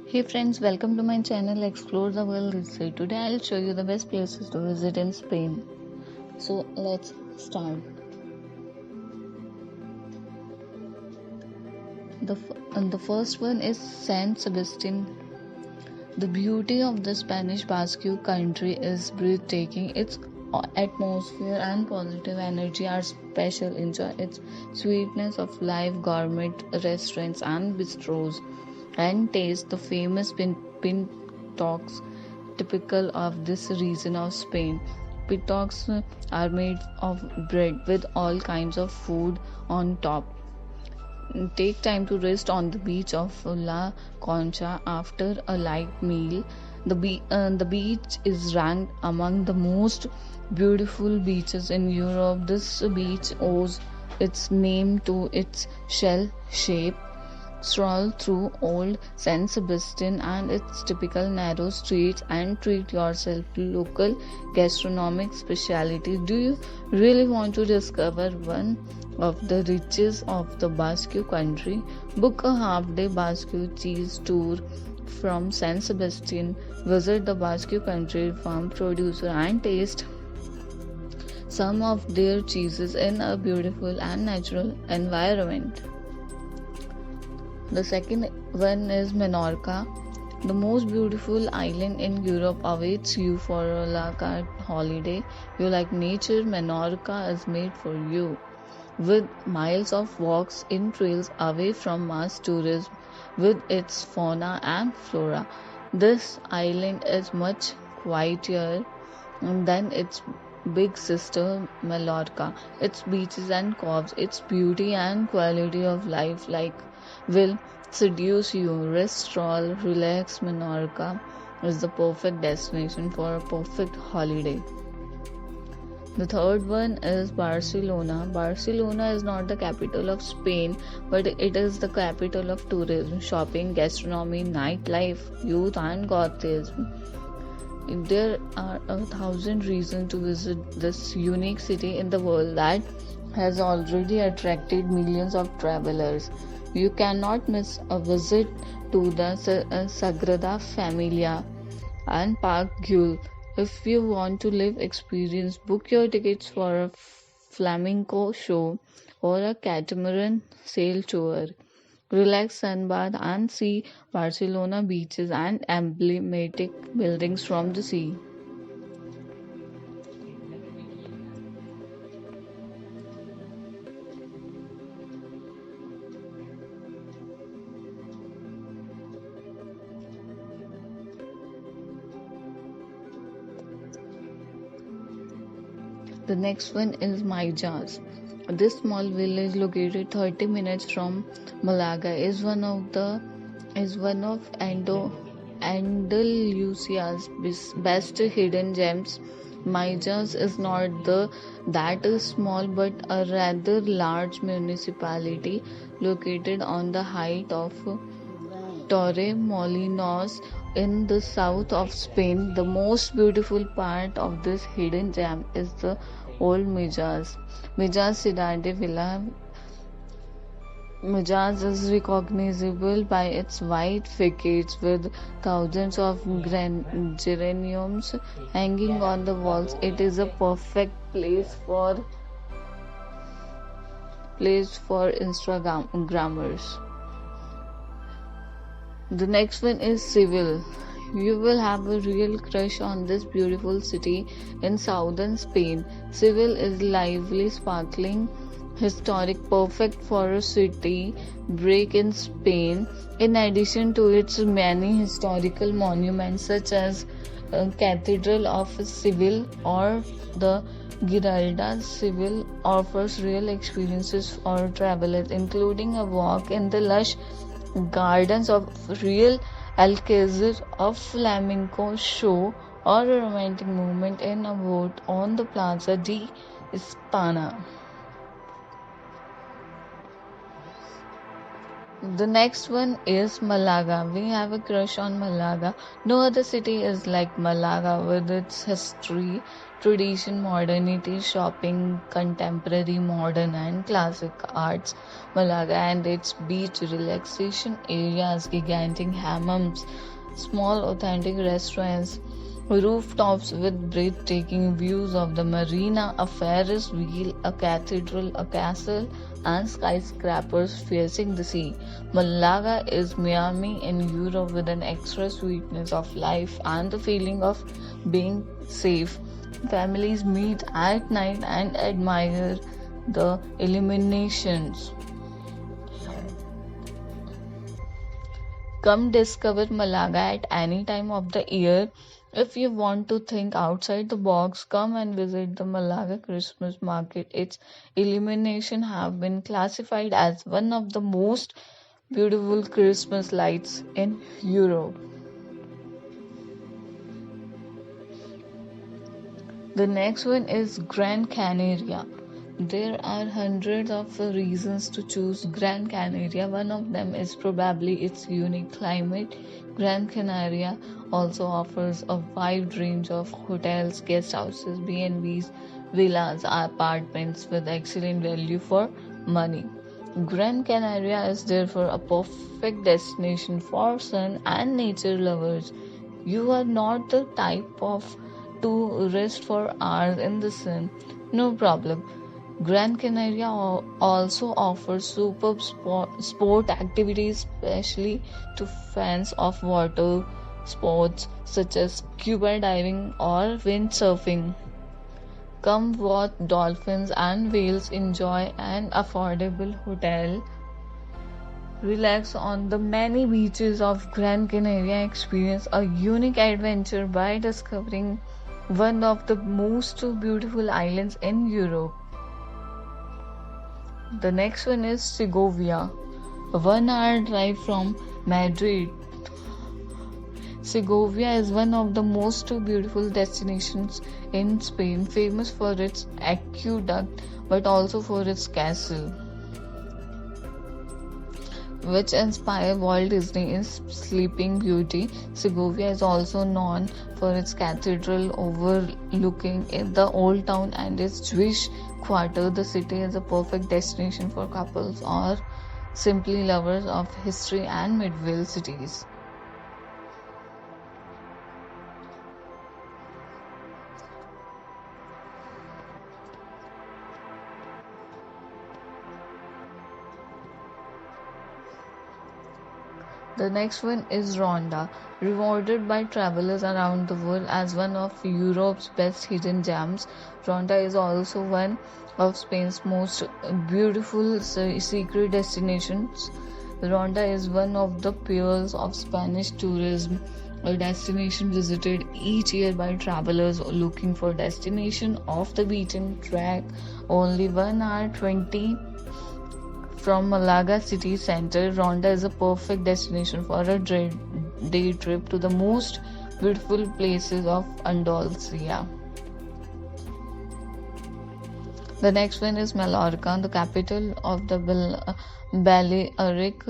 Hey friends, welcome to my channel Explore the World this Say. Today I'll show you the best places to visit in Spain. So let's start. The first one is San Sebastian. The beauty of the Spanish Basque country is breathtaking. Its atmosphere and positive energy are special. Enjoy its sweetness of live gourmet restaurants and bistros, and taste the famous pintox typical of this region of Spain. Pintox are made of bread with all kinds of food on top. Take time to rest on the beach of La Concha after a light meal. The beach is ranked among the most beautiful beaches in Europe. This beach owes its name to its shell shape. Stroll through old San Sebastian and its typical narrow streets and treat yourself to local gastronomic specialties. Do you really want to discover one of the riches of the Basque country? Book a half-day Basque cheese tour from San Sebastian. Visit the Basque country farm producer and taste some of their cheeses in a beautiful and natural environment. The second one is Menorca. The most beautiful island in Europe awaits you for a la carte holiday. You like nature, Menorca is made for you. With miles of walks in trails away from mass tourism, with its fauna and flora, this island is much quieter than its big sister Mallorca. Its beaches and coves, its beauty and quality of life will seduce you. Rest, stroll, relax. Menorca is the perfect destination for a perfect holiday. The third one is Barcelona. Barcelona is not the capital of Spain, but it is the capital of tourism, shopping, gastronomy, nightlife, youth, and Gothism. There are 1,000 reasons to visit this unique city in the world that has already attracted millions of travelers. You cannot miss a visit to the Sagrada Familia and Park Güell. If you want to live experience, book your tickets for a flamenco show or a catamaran sail tour. Relax, sunbathe, and see Barcelona beaches and emblematic buildings from the sea. The next one is Maijas. This small village located 30 minutes from Malaga is one of Andalusia's best hidden gems. Maijas is not that is small but a rather large municipality located on the height of Torremolinos in the south of Spain. The most beautiful part of this hidden gem is the old Mijas. Mijas Ciudad de Villa. Mijas is recognizable by its white facades with thousands of geraniums hanging on the walls. It is a perfect place for Instagrammers. The next one is Seville. You will have a real crush on this beautiful city in southern Spain. Seville is lively, sparkling, historic, perfect for a city break in Spain. In addition to its many historical monuments such as Cathedral of Seville or the Giralda, Seville offers real experiences for travelers, including a walk in the lush gardens of Real Alcázar, a flamenco show, or a romantic moment in a boat on the Plaza de España. The next one is Malaga. We have a crush on Malaga. No other city is like Malaga with its history, tradition, modernity, shopping, contemporary, modern, and classic arts. Malaga and its beach relaxation areas, gigantic hammams, small authentic restaurants, rooftops with breathtaking views of the marina, a Ferris wheel, a cathedral, a castle, and skyscrapers facing the sea. Malaga is Miami in Europe with an extra sweetness of life and the feeling of being safe. Families meet at night and admire the illuminations. Come discover Malaga at any time of the year. If you want to think outside the box, come and visit the Malaga Christmas market. Its illumination have been classified as one of the most beautiful Christmas lights in Europe. The next one is Gran Canaria. There are hundreds of reasons to choose Gran Canaria. One of them is probably its unique climate. Gran Canaria also offers a wide range of hotels, guest houses, B&Bs, villas, apartments with excellent value for money. Gran Canaria is therefore a perfect destination for sun and nature lovers. You are not the type of to rest for hours in the sun. No problem. Gran Canaria also offers superb sport activities, especially to fans of water sports such as scuba diving or windsurfing. Come watch dolphins and whales, enjoy an affordable hotel, relax on the many beaches of Gran Canaria, experience a unique adventure by discovering one of the most beautiful islands in Europe. The next one is Segovia, a 1 hour drive from Madrid. Segovia is one of the most beautiful destinations in Spain, famous for its aqueduct but also for its castle, which inspired Walt Disney's Sleeping Beauty. Segovia is also known for its cathedral overlooking the old town and its Jewish quarter. The city is a perfect destination for couples or simply lovers of history and medieval cities. The next one is Ronda, rewarded by travelers around the world as one of Europe's best hidden gems. Ronda is also one of Spain's most beautiful secret destinations. Ronda is one of the pearls of Spanish tourism, a destination visited each year by travelers looking for destination off the beaten track. Only 1 hour 20 from Malaga city center, Ronda is a perfect destination for a day trip to the most beautiful places of Andalusia. The next one is Mallorca, the capital of the Balearic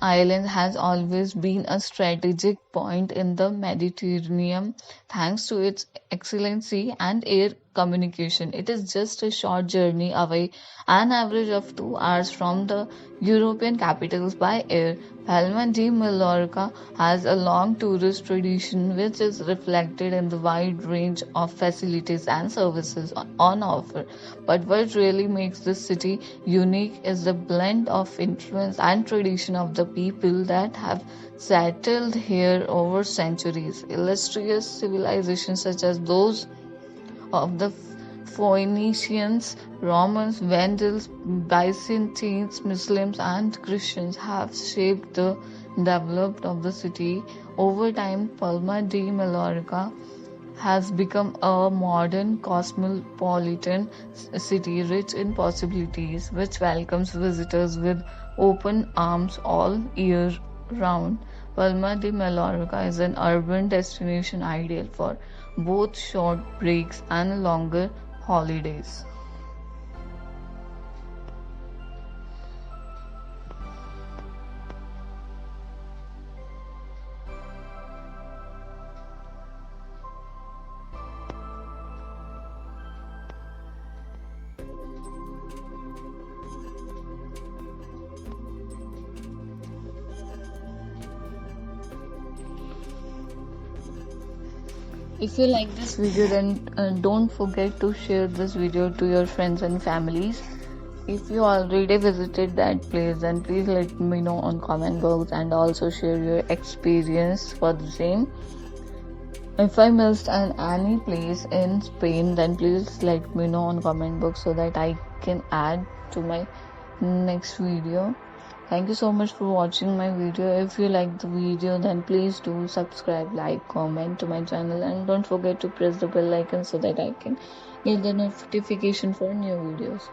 Islands, has always been a strategic point in the Mediterranean thanks to its excellent sea and air communication. It is just a short journey away, an average of 2 hours from the European capitals by air. Palma de Mallorca has a long tourist tradition which is reflected in the wide range of facilities and services on offer. But what really makes this city unique is the blend of influence and tradition of the people that have settled here over centuries. Illustrious civilizations such as those of the Phoenicians, Romans, Vandals, Byzantines, Muslims, and Christians have shaped the development of the city. Over time, Palma de Mallorca has become a modern cosmopolitan city rich in possibilities, which welcomes visitors with open arms all year round. Palma de Mallorca is an urban destination ideal for both short breaks and longer holidays. If you like this video, then don't forget to share this video to your friends and families. If you already visited that place, then please let me know on comment box and also share your experience for the same. If I missed any place in Spain, then please let me know on comment box so that I can add to my next video. Thank you so much for watching my video. If you like the video, then please do subscribe, like, comment to my channel, and don't forget to press the bell icon so that I can get the notification for new videos.